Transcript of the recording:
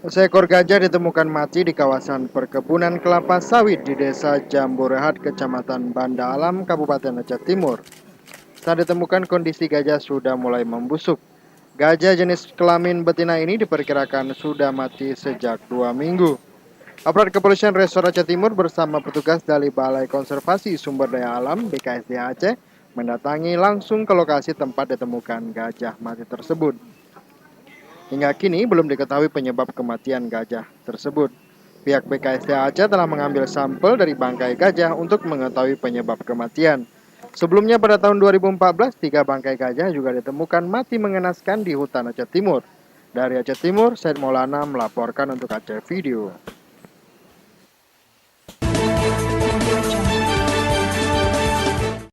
Seekor gajah ditemukan mati di kawasan perkebunan kelapa sawit di Desa Jamburehat, Kecamatan Banda Alam, Kabupaten Aceh Timur. Saat ditemukan, kondisi gajah sudah mulai membusuk. Gajah jenis kelamin betina ini diperkirakan sudah mati sejak 2 minggu. Aparat Kepolisian Resor Aceh Timur bersama petugas dari Balai Konservasi Sumber Daya Alam BKSD Aceh mendatangi langsung ke lokasi tempat ditemukan gajah mati tersebut. Hingga kini belum diketahui penyebab kematian gajah tersebut. Pihak BKSDA Aceh telah mengambil sampel dari bangkai gajah untuk mengetahui penyebab kematian. Sebelumnya pada tahun 2014, 3 bangkai gajah juga ditemukan mati mengenaskan di hutan Aceh Timur. Dari Aceh Timur, Said Maulana melaporkan untuk Aceh Video.